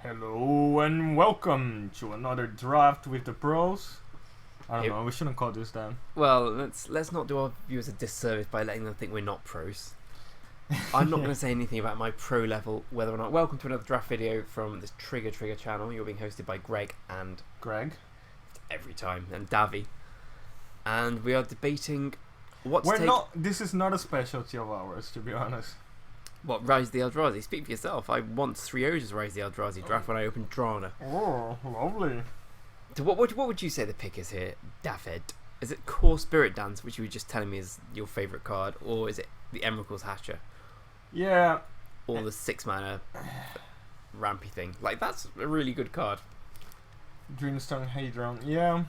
Hello and welcome to another draft with the pros. I don't know, we shouldn't call this that. Well, let's not do our viewers a disservice by letting them think we're not pros. I'm not going to say anything about my pro level, whether or not. Welcome to another draft video from this Trigger channel. You're being hosted by Greg and Greg. Every time, and Davy. And we are debating what to We're take. not. This is not a specialty of ours, to be honest. What, Rise the Eldrazi? Speak for yourself. I once 3-0'd as Rise the Eldrazi draft when I opened Drana. Oh, lovely. So what would you say the pick is here, David? Is it Core Spirit Dance, which you were just telling me is your favourite card, or is it the Emrakul's Hatcher? Yeah. Or the 6 mana rampy thing? Like, that's a really good card. Dreamstone Hadron. Yeah.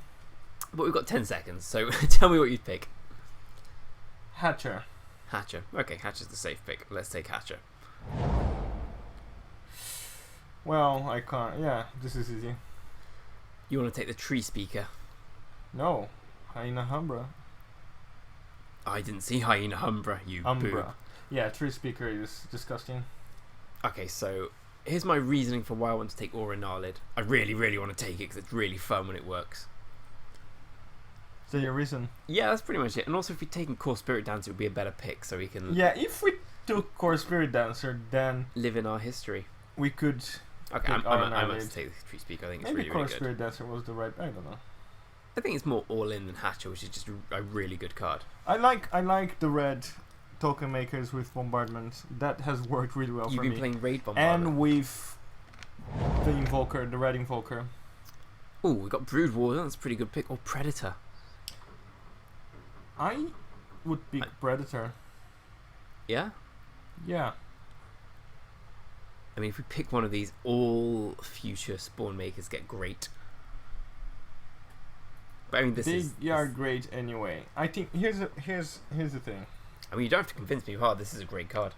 But we've got 10 seconds, so tell me what you'd pick. Hatcher. Hatcher. Okay, Hatcher's the safe pick. Let's take Hatcher. Well, I can't. Yeah, this is easy. You want to take the Tree Speaker? No. Hyena Umbra. I didn't see Hyena Umbra, you boob. Yeah, Tree Speaker is disgusting. Okay, so here's my reasoning for why I want to take Aura Gnarlid. I really, really want to take it because it's really fun when it works. So your reason? Yeah, that's pretty much it. And also, if we'd taken Core Spirit Dance, it would be a better pick, so we can Yeah, if we took Core Spirit Dancer, then live in our history. we could. Okay, I must take the Tree Speaker. I think it's Maybe really, Core really good. Spirit Dancer was the right. I don't know. I think it's more all-in than Hatcher, which is just a really good card. I like the red token makers with bombardment. That has worked really well You've for been me. playing Raid Bombardment. And with the Invoker, the red Invoker. Oh, we got Brood Warden. That's a pretty good pick. Or Predator. I would pick Predator. Yeah? Yeah. I mean, if we pick one of these, all future spawn makers get great. But I mean, They are great anyway. I think here's the thing. I mean, you don't have to convince me hard. This is a great card.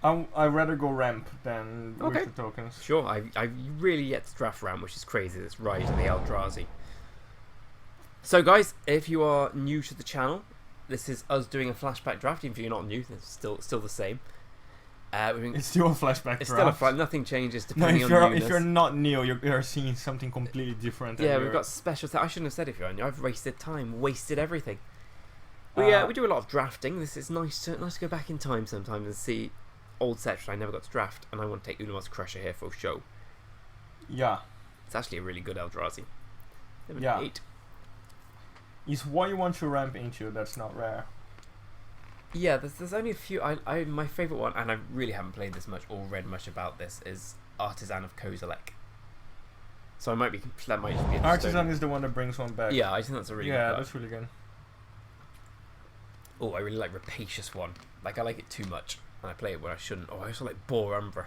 I'd rather go ramp than Okay. with the tokens. Sure, I've really yet to draft Ram, which is crazy. That's Rise of the Eldrazi. So, guys, if you are new to the channel, this is us doing a flashback draft. Even if you're not new, it's still the same. It's still a flashback It's draft. still a flash. Nothing changes No, depending if on you're newness. not new, you're seeing something completely different. Yeah, and we've you're- got special. I shouldn't have said if you're new. I've wasted time, wasted everything. We do a lot of drafting. This is nice to go back in time sometimes and see old sets I never got to draft. And I want to take Unamar's Crusher here for a show. Yeah. It's actually a really good Eldrazi. Yeah. 8. Is what you want to ramp into. That's not rare. Yeah, there's only a few. My favourite one, and I really haven't played this much or read much about this, is Artisan of Kozilek. So that might just be interesting. Artisan is the one that brings one back. Yeah, I think that's a really good card. that's really good. Oh, I really like Rapacious one. Like, I like it too much, and I play it when I shouldn't. Oh, I also like Boar Umbra.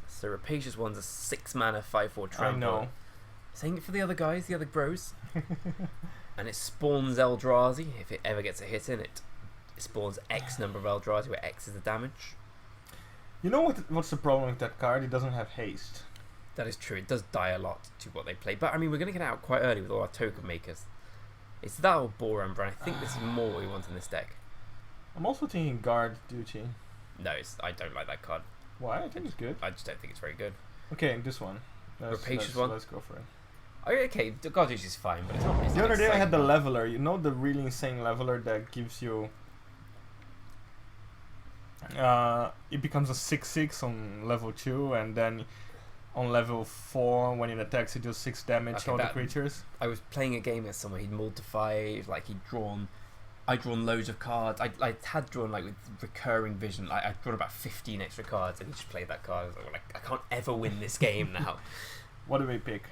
So Rapacious one's a 6 mana 5/4 I trample. know. Saying it for the other guys, the other bros. And it spawns Eldrazi. If it ever gets a hit in it, it spawns X number of Eldrazi, where X is the damage. You know what's the problem with that card? It doesn't have haste. That is true. It does die a lot to what they play. But I mean, we're going to get out quite early with all our token makers. It's that or Boar Umbra, and I think this is more what we want in this deck. I'm also thinking Guard Duty. No, I don't like that card. Why? I think it's good. I just don't think it's very good. Okay, this one. Rapacious one? Let's go for it. Okay, the God Duty is fine, but it's not. The other day I had the Leveler. You know the really insane Leveler that gives you... it becomes a 6/6 on level 2, and then on level 4 when it attacks it does 6 damage Okay, to all the creatures. I was playing a game with someone. He'd mulled to 5. Like I'd drawn loads of cards. I had drawn like with recurring vision. I'd drawn about 15 extra cards, and he just played that card. I was like, I can't ever win this game now. What do we pick?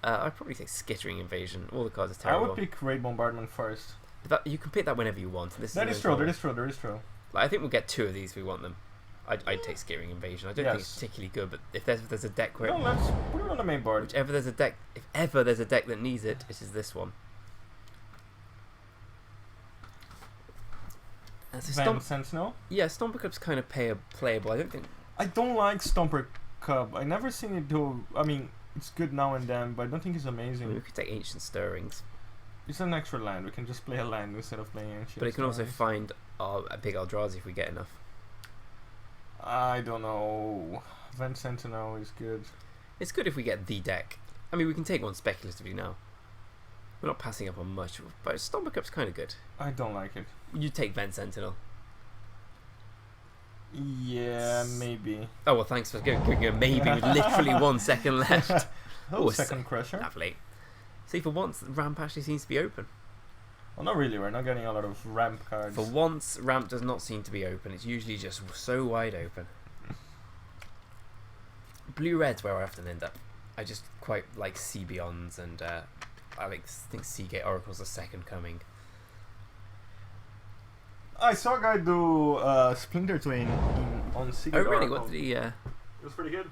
I'd probably say Skittering Invasion. All the cards are I terrible. would pick Raid Bombardment first. But you can pick that whenever you want. This That is true. Like, I think we'll get 2 of these if we want them. I'd take Skittering Invasion. I don't think it's particularly good, but if there's a deck where No, let's put it on the main board. if ever there's a deck that needs it, it is this one. Sentinel? Yeah, Stomper Cub's kind of playable. I don't like Stomper Cub. I never seen it do... I mean, it's good now and then, but I don't think it's I mean, we amazing. could take Ancient Stirrings. It's an extra land. We can just play a land instead of playing ancient. But it can also Stories. find a big Eldrazi if we get enough. I don't know. Vent Sentinel is good. It's good if we get the deck. I mean, we can take one speculatively now. We're not passing up on much, but Stomach Up's kind of good. I don't like it. You take Vent Sentinel. Yeah, maybe. Oh, well, thanks for giving a maybe with literally 1 second left. Oh, a second Crusher. Lovely. See, for once, ramp actually seems to be open. Well, not really. We're not getting a lot of ramp cards. For once, ramp does not seem to be open. It's usually just so wide open. Blue-red's where I often end up. I just quite like Seabeyonds and I think Seagate Oracle's the second coming. I saw a guy do Splinter Twin on Secret Oh, really? Oracle. What did he... It was pretty good.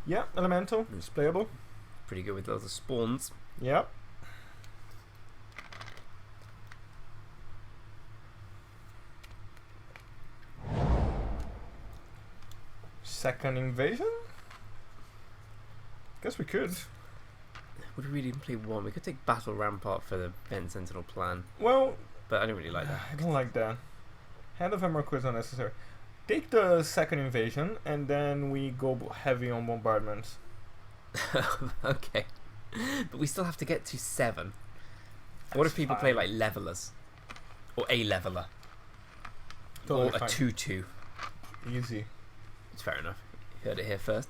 Yeah, Elemental. It's playable. Pretty good with loads of spawns. Yep. Second Invasion? Guess we could. Would we really even play one? We could take Battle Rampart for the Vent Sentinel plan, Well, but I don't really like that. I don't like that. Hand of Emerald is unnecessary. Take the second Invasion, and then we go heavy on bombardments. Okay. But we still have to get to 7. What if people play like levelers? Or a leveler? Totally or a fine. 2-2? Easy. It's fair enough. You heard it here first.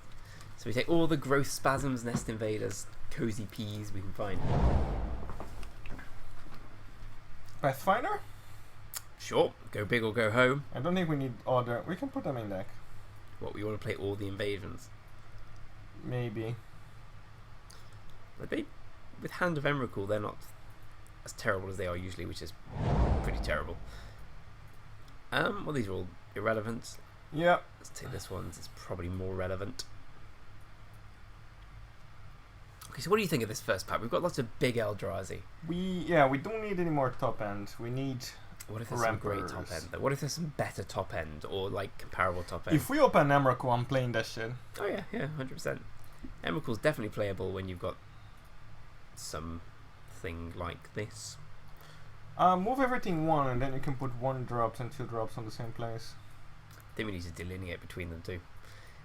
So we take all the Growth Spasms, Nest Invaders, Cozy Peas we can find. Pathfinder? Sure, go big or go home. I don't think we need other. We can put them in deck. What, we want to play all the invasions? Maybe. But they, with Hand of Emrakul, they're not as terrible as they are usually, which is pretty terrible. Well, these are all irrelevant. Yeah. Let's take this one. It's probably more relevant. Okay, so what do you think of this first pack? We've got lots of big Eldrazi. We don't need any more top end. We need. What if there's some great top end though? What if there's some better top end or like comparable top end? If we open Emrakul, I'm playing that shit. Oh yeah, 100%. Emrakul's definitely playable when you've got something like this. Move everything 1, and then you can put 1 drops and 2 drops on the same place. Then we need to delineate between them too.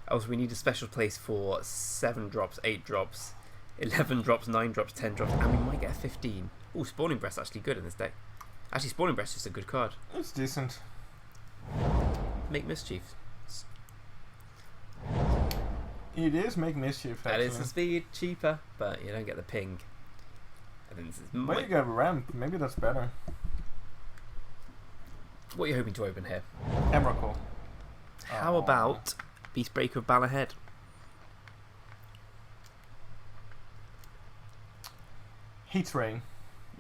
Also, we need a special place for 7 drops, 8 drops, 11 drops, 9 drops, 10 drops, and we might get a 15. Oh, Spawning Breast's actually good in this deck. Actually, Spawning Breast is a good card. It's decent. Make Mischief. It is make mischief. That Actually. is the speed, cheaper, but you don't get the ping. And then this is But you get ramp. Maybe that's better. what are you hoping to open here? Emrakul. How Oh. about Beastbreaker of Balahead? Heat Ray.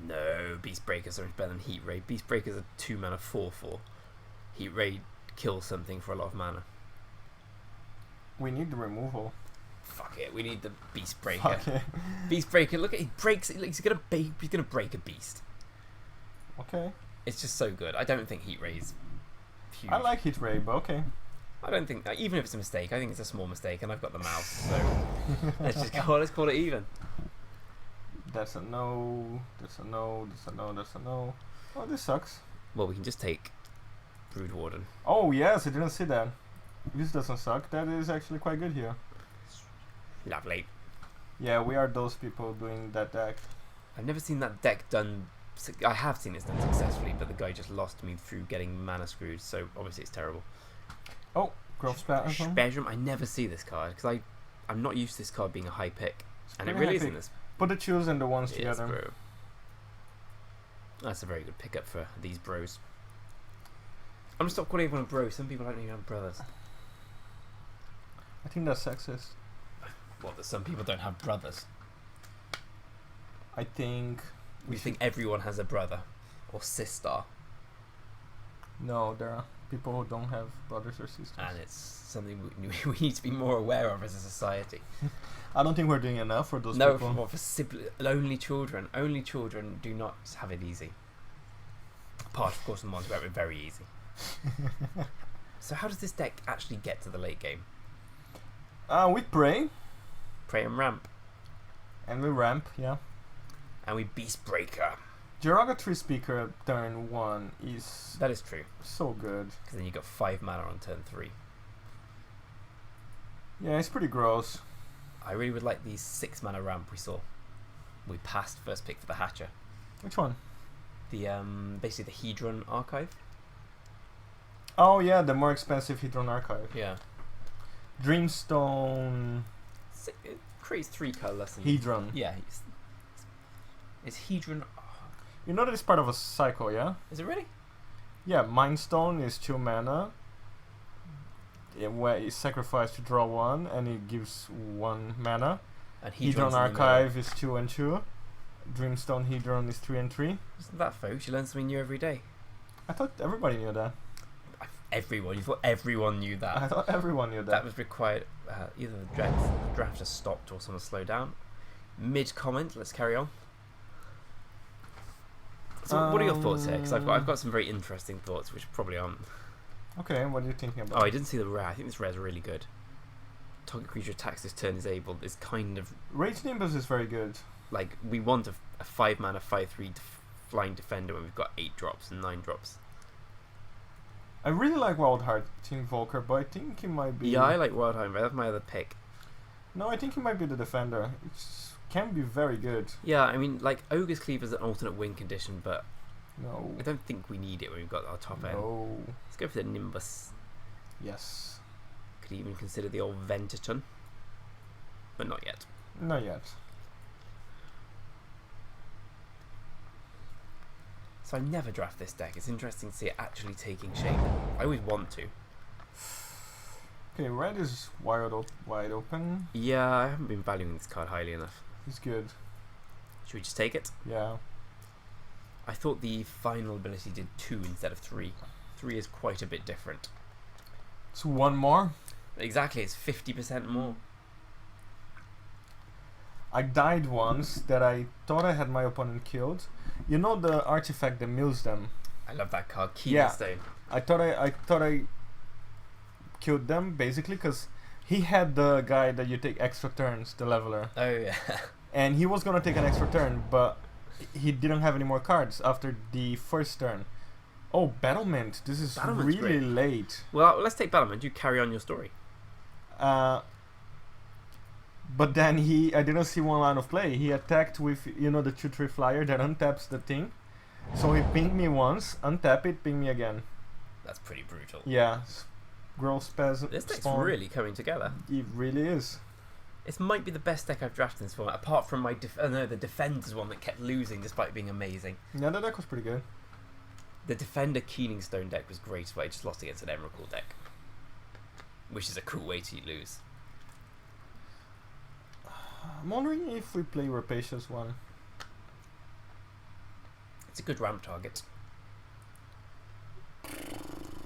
No, Beastbreakers are better than Heat Ray. Beastbreakers are 2 mana 4/4. Heat Ray kills something for a lot of mana. We need the removal. Fuck it, we need the Beastbreaker. Fuck it. Beastbreaker, look at he breaks it. He's gonna break a beast. Okay. It's just so good. I don't think Heat Ray's huge. I like Heat Ray, but okay. I don't think even if it's a mistake, I think it's a small mistake, and I've got the mouse, so let's call it even. That's a no. That's a no. That's a no. That's a no. Oh, this sucks. Well, we can just take Brood Warden. Oh yes, I didn't see that. This doesn't suck. That is actually quite good here. Lovely. Yeah, we are those people doing that deck. I've never seen that deck done. I have seen it done successfully, but the guy just lost me through getting mana screwed. So obviously it's terrible. Oh, Growth Spasm. Spectrum. I never see this card because I'm not used to this card being a high pick, and it pretty really high isn't pick. this. Put the choose and the ones Yes, together. bro. That's a very good pickup for these bros. I'm gonna stop calling everyone a bro. Some people don't even have brothers. I think that's sexist. What? That some people don't have brothers. I think We think everyone has a brother or sister, no, there are people who don't have brothers or sisters. and it's something we need to be more aware of as a society. I don't think we're doing enough for those No, people. for only children. Only children do not have it easy. Apart, of course, from the ones where it's very easy. So how does this deck actually get to the late game? We pray Pray and ramp. and we ramp, yeah. And we Beast Breaker. Jiraga 3 speaker turn 1 is That is true. so good. Because then you got 5 mana on turn 3. Yeah, it's pretty gross. I really would like the 6 mana ramp we saw. We passed first pick for the Hatcher. Which one? The basically the Hedron archive. Oh yeah, the more expensive Hedron archive. Yeah. Dreamstone It creates 3 colorless. Hedron. Yeah. It's Hedron. You know that it's part of a cycle, yeah? Is it really? Yeah, Mind Stone is 2 mana. Where it's sacrificed to draw 1 and it gives 1 mana. And Hedron Archive is 2 and 2. Dreamstone Hedron is 3 and 3. Isn't that, folks? You learn something new every day. I thought everybody knew that. Everyone. You thought everyone knew that. I thought everyone knew that. That was required. Either the draft just stopped or someone slowed down. Mid comment. Let's carry on. So, what are your thoughts here? Because I've got some very interesting thoughts, which probably aren't. Okay, what are you thinking about? Oh, I didn't see the rare. I think this rare is really good. Target creature attacks this turn is able. Is kind of Rage Nimbus is very good. like we want a 5 mana 5/3 flying defender when we've got 8 drops and 9 drops. I really like Wild Heart Team Volker, but I think he might be. Yeah, I like Wildheim, but that's my other pick. No, I think he might be the defender. It can be very good. Yeah, I mean, like Ogre's Cleaver is an alternate win condition, but No. I don't think we need it when we've got our top end. No. Let's go for the Nimbus. Yes. Could even consider the old Ventaton, but not yet. Not yet. So I never draft this deck. It's interesting to see it actually taking shape. I always want to. Okay, red is wide open. Yeah, I haven't been valuing this card highly enough. He's good. Should we just take it? Yeah. I thought the final ability did 2 instead of 3. 3 is quite a bit different. It's 1 more. Exactly, it's 50% more. I died once that I thought I had my opponent killed. You know the artifact that mills them? I love that card, Yeah. Keystone. I thought I killed them basically because he had the guy that you take extra turns, the leveler, Oh yeah. and he was gonna take an extra turn, but he didn't have any more cards after the first turn. Oh, Battlement! This is Battlement's really great. late. Well, let's take Battlement. You carry on your story. But then I didn't see one line of play. He attacked with, you know, the 2/3 flyer that untaps the thing. So he pinged me once, untap it, ping me again. That's pretty brutal. Yeah. Growth spasm. This deck's spawn. really coming together. It really is. This might be the best deck I've drafted in this format, apart from my the Defender's one that kept losing despite being amazing. Yeah, that deck was pretty good. The Defender Keening Stone deck was great, but I just lost against an Emrakul deck, which is a cool way to lose. I'm wondering if we play Rapacious one. It's a good ramp target.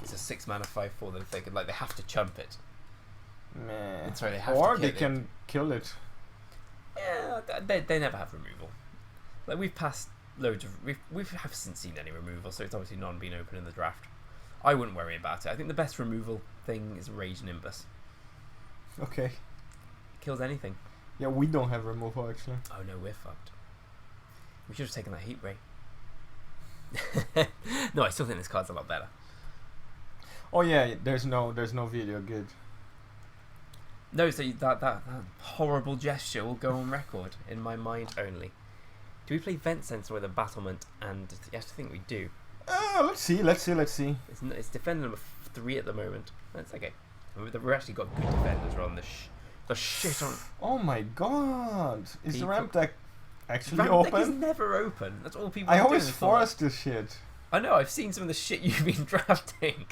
It's a 6 mana 5/4 that if they could, like, they have to chump it. Meh. Sorry, they have Or to they kill it. can kill it. Yeah, they never have removal. Like we've passed loads of we haven't seen any removal, so it's obviously not been open in the draft. I wouldn't worry about it. I think the best removal thing is Rage Nimbus. Okay. It kills anything. Yeah, we don't have removal actually. Oh no, we're fucked. We should have taken that heat ray. No, I still think this card's a lot better. Oh yeah, there's no video. Good. No, so that horrible gesture will go on record in my mind only. Do we play Vent Sensor with a Battlement? And yes, I think we do. Let's see. It's defender number 3 at the moment. That's okay. We've actually got good defenders on the shit on. Oh my god! Is the ramp deck actually Ramp open? deck is never open. That's all people. I are always doing force this shit. I know. I've seen some of the shit you've been drafting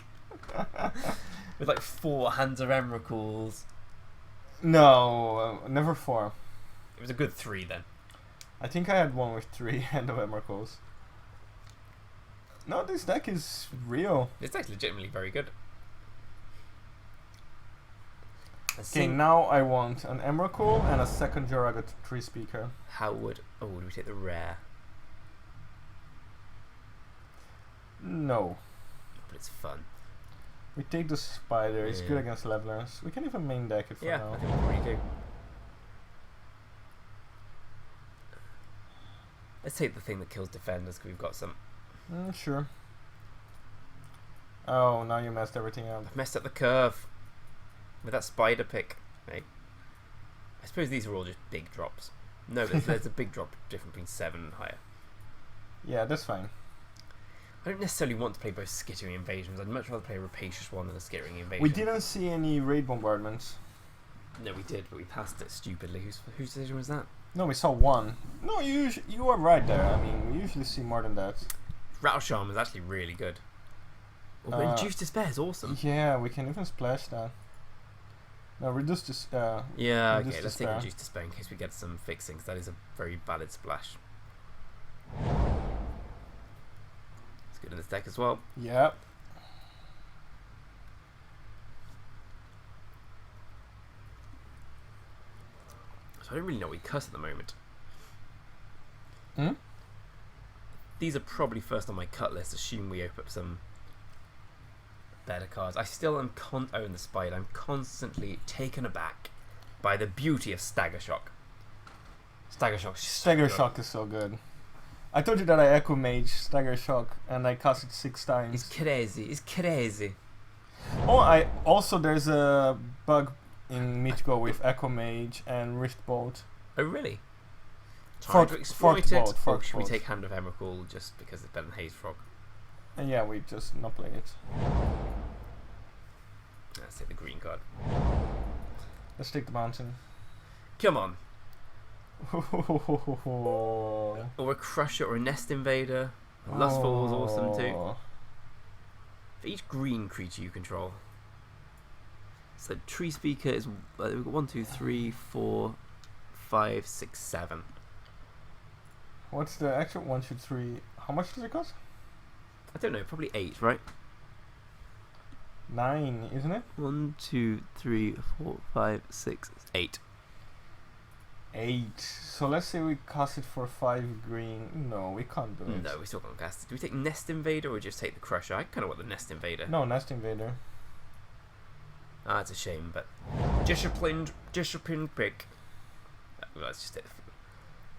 with like 4 Hands of Emrakuls. No, never 4. It was a good 3 then. I think I had one with 3 Hand of Emeralds. No, this deck is real. This deck's legitimately very good. Okay, now I want an Emrakul and a second Joraga 3 speaker. Would we take the rare? No. But it's fun. We take the spider, it's Yeah. good against levelers. We can even main deck it for Yeah, now. I think we probably do. Let's take the thing that kills defenders, because we've got some. Sure. Oh, now you messed everything up. I've messed up the curve with that spider pick. Right? I suppose these are all just big drops. No, there's a big drop difference between 7 and higher. Yeah, that's fine. I don't necessarily want to play both skittering invasions. I'd much rather play a rapacious one than a skittering invasion. We didn't see any raid bombardments. No, we did, but we passed it stupidly. Whose decision was that? No, we saw one. No, you are right there. I mean, we usually see more than that. Rattle Charm is actually really good. Oh, Induced Despair is awesome. Yeah, we can even splash that. No, reduce this. Yeah, Reduce okay, let's take Despair. Induced Despair in case we get some fixing, 'cause that is a very valid splash. It's good in this deck as well. Yep. So I don't really know what we cut at the moment. Hmm? These are probably first on my cut list. Assume we open up some better cards. I still am in the Spider. I'm constantly taken aback by the beauty of Stagger Shock. Stagger Shock. Stagger Shock is so good. I told you that I Echo Mage Stagger Shock and I cast it 6 times. It's crazy. It's crazy. Oh, there's a bug in Mythical with Echo Mage and Rift Bolt. Oh really? Fork- Time to exploit Forked it. Bolt, Or Forked should we Bolt. take Hand of Emrakul just because it's better than Haze Frog? And yeah, we just not play it. Let's take the green card. Let's take the mountain. Come on. Oh. Or a Crusher or a Nest Invader. Lustful was awesome too. For each green creature you control. So Tree Speaker is we've got 1, 2, 3, 4, 5, 6, 7. What's the actual 1, 2, 3? How much does it cost? I don't know, probably 8, right? 9, isn't it? 1, 2, 3, 4, 5, 6, 8. 8. So let's say we cast it for 5 green. No, we can't do it. No, we still can't cast it. Do we take Nest Invader or just take the Crusher? I kind of want the Nest Invader. No, Nest Invader. Ah, it's a shame, but disciplined pick. That's just it.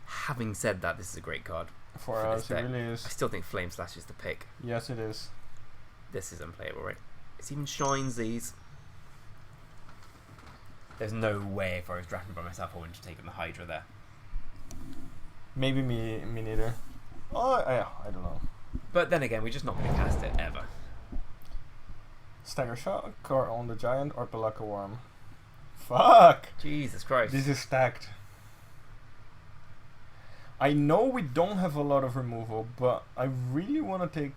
Having said that, this is a great card. For For us, this it deck. really I is. still think Flame Slash is the pick. Yes, it is. This is unplayable, right? It's even shines these. There's no way if I was drafting by myself I wouldn't have taken the Hydra there. Maybe me neither. Oh, yeah, I don't know. But then again, we're just not going to cast it ever. Stagger Shock or on the Giant or Pelaka Worm. Fuck! Jesus Christ. This is stacked. I know we don't have a lot of removal, but I really want to take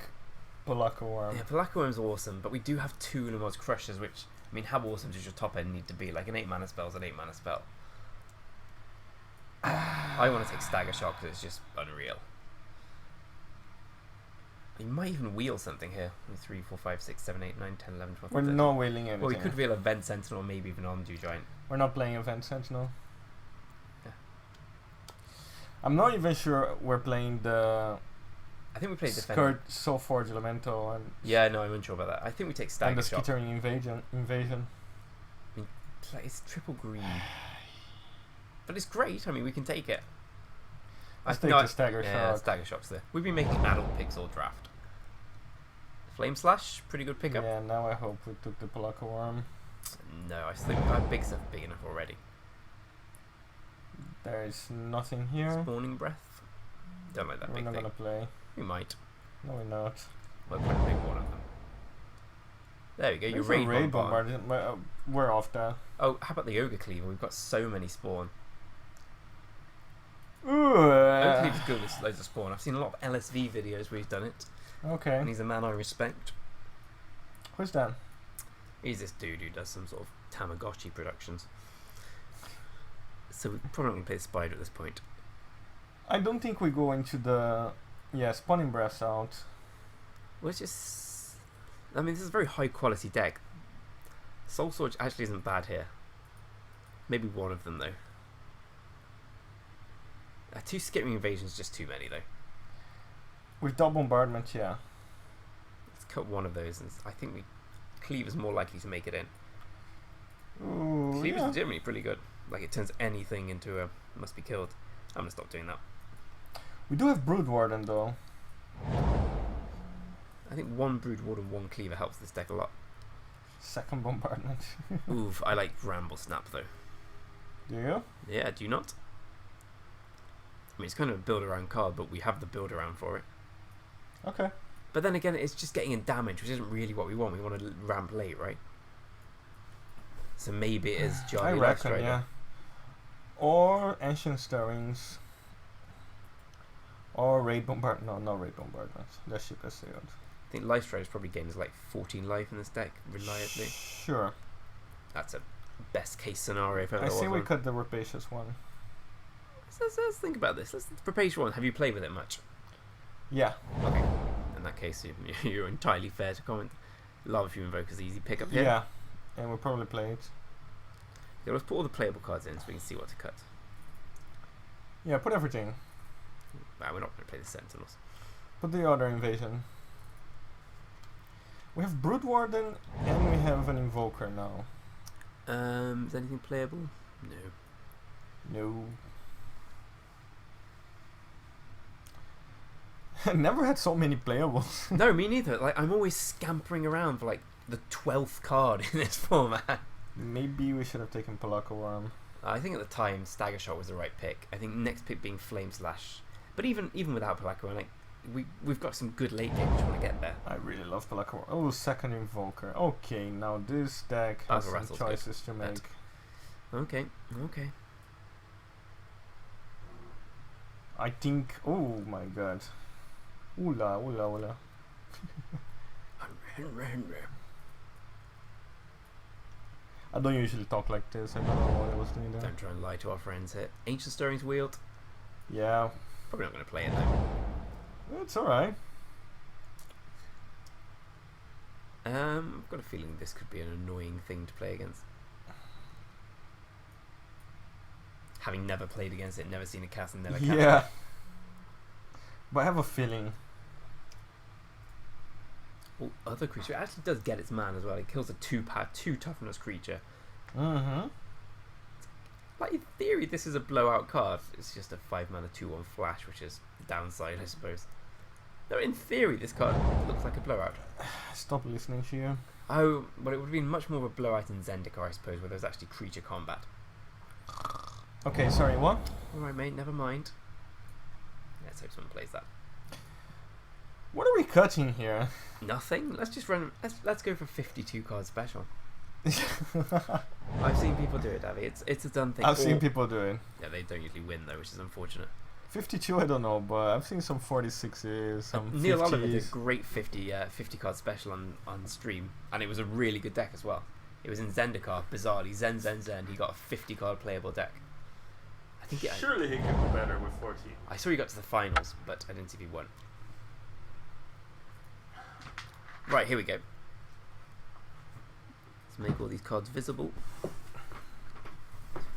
Pelaka Worm. Yeah, Pelaka Worm's awesome, but we do have 2 Lumos Crushers, which, I mean, how awesome does your top end need to be? Like, an 8 mana spell is an 8 mana spell. I want to take Stagger Shock because it's just unreal. You might even wheel something here. 3, 4, 5, 6, 7, 8, 9, 10, 11, 12, We're 13. not wheeling anything. Well, we could wheel a Vent Sentinel, maybe even Ondu Giant. We're not playing Event Sentinel. Yeah. I'm not even sure we're playing the I think we played Defender. Skirt Soulforge Elemental and Yeah, no, I'm unsure about that. I think we take Stagger the Shock. Skittering Invasion. Like, it's triple green. But it's great. I mean, we can take it. Let's take the Stagger Yeah, Shock. Stagger Shock's there. We've been making adult picks all draft. Flame Slash, pretty good pickup. Yeah, now I hope we took the Pelaka Worm. No, I think our big stuff big enough already. There is nothing here. Spawning Breath. Don't like that We're big not thing. gonna play. We might. No, we're not. We'll probably pick one of them. There we go. Your There's a raid bombard. bombard. We're off that. Oh, how about the Ogre Cleaver? We've got so many spawn. Ooh. Ogre Cleaver's good with loads of spawn. I've seen a lot of LSV videos where he's done it. Okay. And he's a man I respect. Who's that? He's this dude who does some sort of Tamagotchi productions. So we're probably not going to play the Spider at this point. I don't think we go into the Spawning Breaths out. Well, it's just... I mean, this is a very high quality deck. Soul Sword actually isn't bad here. Maybe one of them, though. 2 Skittering Invasions is just too many, though. With double bombardment, yeah. Let's cut one of those, and I think Cleaver's more likely to make it in. Ooh, Cleaver's yeah. legitimately pretty good. Like, it turns anything into a must be killed. I'm going to stop doing that. We do have Brood Warden though. I think one Brood Warden, one Cleaver helps this deck a lot. Second Bombardment. Oof, I like Ramble Snap though. Do you? Yeah, do you not? I mean, it's kind of a build-around card, but we have the build-around for it. Okay. But then again, it's just getting in damage, which isn't really what we want. We want to ramp late, right? So maybe it is Jarly I reckon, Lifestrider. yeah. Or Ancient Stirrings. Or Raid Bombardment. No, not Raid Bombardment. That ship has sailed. I think Lifestrider's probably gains like 14 life in this deck, reliably. Sure. That's a best-case scenario if ever I there say was we one. cut the Rapacious one. Let's think about this. Let's Rapacious one. Have you played with it much? Yeah. Okay. In that case, you're entirely fair to comment. Lava Fume Invoker's easy pickup here. Yeah. And we'll probably play it. Yeah, let's put all the playable cards in so we can see what to cut. Yeah, put everything. Nah, we're not going to play the Sentinels. Put the other invasion. We have Brood Warden and we have an Invoker now. Is anything playable? No. No. I never had so many playables. No, me neither. Like, I'm always scampering around for like the 12th card in this format. Maybe we should have taken Palaka Worm. I think at the time Stagger Shot was the right pick. I think next pick being Flame Slash. But even without Palaka Worm, like we've got some good late game. We just want to get there. I really love Palaka Worm. Oh, second Invoker. Okay, now this deck has some Rattle's choices to make. Okay. I think. Oh my god. Oola. I don't usually talk like this. I don't know what I was doing there. Don't try and lie to our friends here. Ancient Stirrings Wield. Yeah, Probably not going to play it though. it's alright. I've got a feeling this could be an annoying thing to play against. Having never played against it, never seen it cast, and never cast Yeah. it. But I have a feeling. Oh, other creature. It actually does get its man as well. It kills a 2 toughness creature. Mm-hmm. Like, in theory, this is a blowout card. It's just a 5-mana 2/1 flash, which is the downside, I suppose. No, in theory, this card looks like a blowout. Stop listening to you. Oh, but it would have been much more of a blowout in Zendikar, I suppose, where there's actually creature combat. Okay, sorry, what? Alright, mate, never mind. Let's hope someone plays that. What are we cutting here? Nothing. Let's just run. Let's go for 52 card special. I've seen people do it, Davy. It's a done thing. I've seen people do it. Yeah, they don't usually win though, which is unfortunate. 52, I don't know, but I've seen some 46s, some Neil Oliver did a 50s. great 50 card special on stream, and it was a really good deck as well. It was in Zendikar, bizarrely. Zen. He got a 50 card playable deck. I think Surely he could do better with 40. I saw he got to the finals, but I didn't see if he won. Right, here we go. Let's make all these cards visible.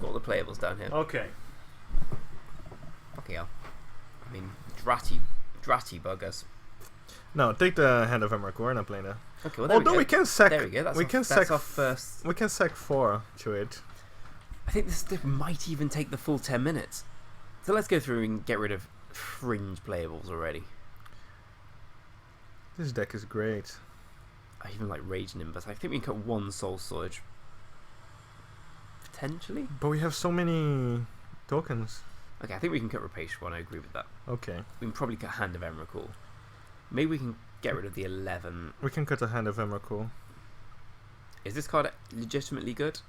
Got all the playables down here. Okay. Fucking hell. I mean, dratty buggers. No, take the Hand of Emrakul. We're not playing that. Okay, well there Although we we go. can sack. There we go. That's our first. We can sack 4 to it. I think this might even take the full 10 minutes. So let's go through and get rid of fringe playables already. This deck is great. I even like Rage Nimbus. I think we can cut 1 Soul Surge. Potentially? But we have so many tokens. Okay, I think we can cut Rapacious 1. I agree with that. Okay. We can probably cut Hand of Emrakul. Maybe we can get rid of the 11. We can cut a Hand of Emrakul. Is this card legitimately good?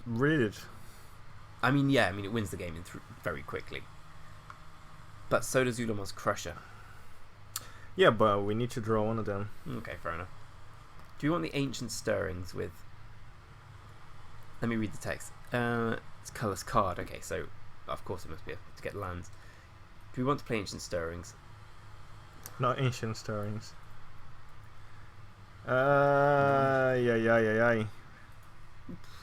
Read it. I mean, yeah. I mean, it wins the game very quickly. But so does Ulamon's Crusher. Yeah, but we need to draw one of them. Okay, fair enough. Do you want the Ancient Stirrings with... Let me read the text. It's colorless card. Okay, so of course it must be to get lands. Do we want to play Ancient Stirrings? Not Ancient Stirrings. Yeah.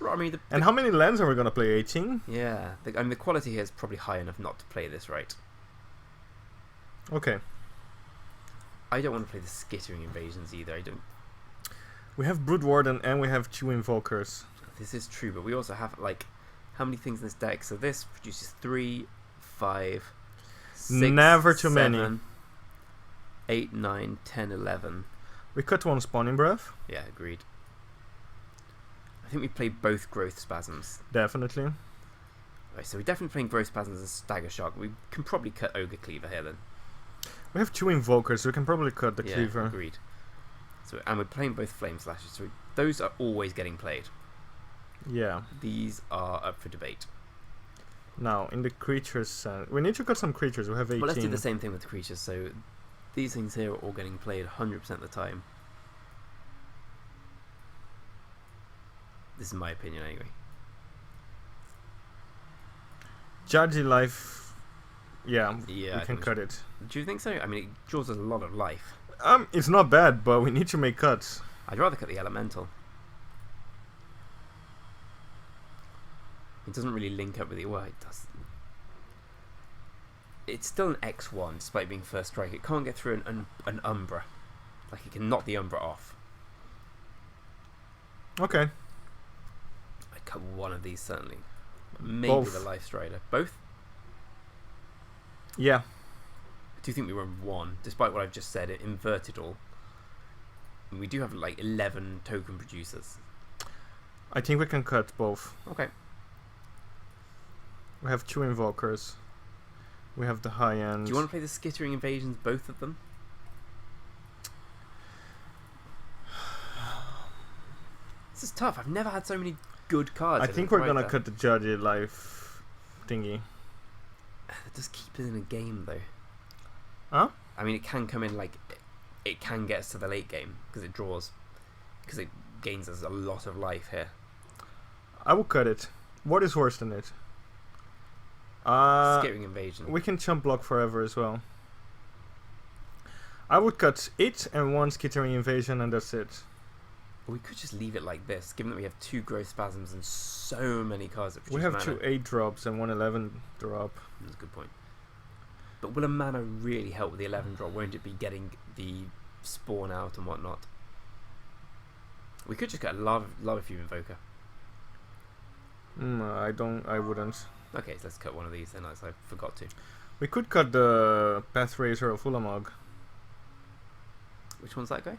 I mean, And how many lands are we gonna play? 18? yeah. I mean, the quality here is probably high enough not to play this right. Okay. I don't want to play the Skittering Invasions either. I don't. We have Brood Warden and we have 2 Invokers. This is true, but we also have like how many things in this deck? So this produces 3, 5, Never too many. 7, 8, 9, 10, 11. We cut one Spawning Breath. Yeah, agreed. I think we played both Growth Spasms. Definitely. Right, so we're definitely playing Growth Spasms and Stagger Shock. We can probably cut Ogre Cleaver here then. We have 2 Invokers, so we can probably cut the Yeah, Cleaver. agreed. So, and we're playing both Flame Slashes, so those are always getting played. Yeah. These are up for debate. Now, in the creatures... we need to cut some creatures. We have 18. Well, let's do the same thing with the creatures. So these things here are all getting played 100% of the time. This is my opinion anyway. Judgy Life... Yeah, Yeah, we can cut it. Do you think so? I mean, it draws us a lot of life. It's not bad, but we need to make cuts. I'd rather cut the Elemental. It doesn't really link up with it. Well, it does. It's still an X1, despite being first strike. It can't get through an Umbra. Like, it can knock the Umbra off. Okay. I'd cut one of these, certainly. Maybe Both. the Life Strider. Both? Yeah. I do think we run one, despite what I've just said, it inverted all. And we do have like 11 token producers. I think we can cut both. Okay. We have 2 Invokers. We have the high end. Do you want to play the Skittering Invasions, both of them? This is tough. I've never had so many good cards. I think we're gonna cut the Judgy Life thingy. It does keep it in a game, though. Huh? I mean, it can come in like... It can get us to the late game, because it draws... Because it gains us a lot of life here. I will cut it. What is worse than it? Skittering Invasion. We can chump block forever as well. I would cut it and 1 Skittering Invasion and that's it. We could just leave it like this, given that we have 2 Growth Spasms and so many cards that produce We have mana. 2 8 drops and 1 11 drop. That's a good point. But will a mana really help with the 11 drop? Won't it be getting the spawn out and whatnot? We could just get a Lava Fume Invoker. I wouldn't. Okay, so let's cut one of these then, as I forgot to. We could cut the Pathrazer of Ulamog. Which one's that guy?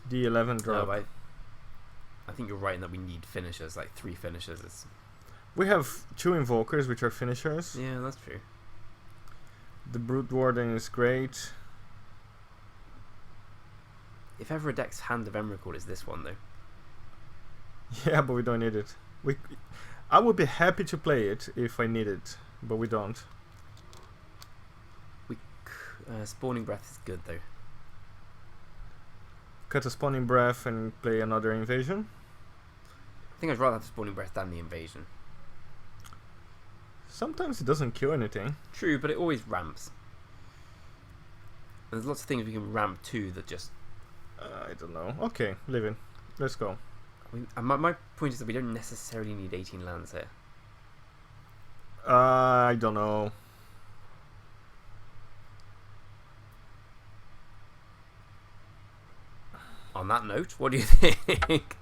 The 11 drop. No, I think you're right in that we need finishers, like 3 finishers. We have 2 Invokers, which are finishers. Yeah, that's true. The Brood Warden is great. If ever a deck's Hand of Emrakul, it's this one though. Yeah, but we don't need it. I would be happy to play it if I need it, but we don't. Spawning Breath is good though. Cut a Spawning Breath and play another Invasion. I think I'd rather have Spawning Breath than the Invasion. Sometimes it doesn't kill anything. True, but it always ramps. And there's lots of things we can ramp to that just... I don't know. Okay, leave it. Let's go. My point is that we don't necessarily need 18 lands here. I don't know. On that note, what do you think?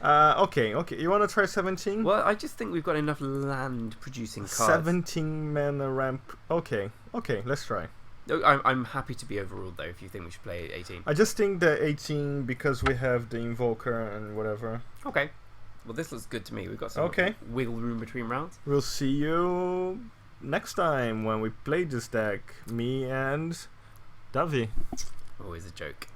Okay. You want to try 17? Well, I just think we've got enough land producing cards. 17 mana ramp. Okay, let's try. No, I'm happy to be overruled though if you think we should play 18. I just think the 18 because we have the Invoker and whatever. Okay. Well, this looks good to me. We've got some wiggle room between rounds. We'll see you next time when we play this deck. Me and Davi. Always a joke.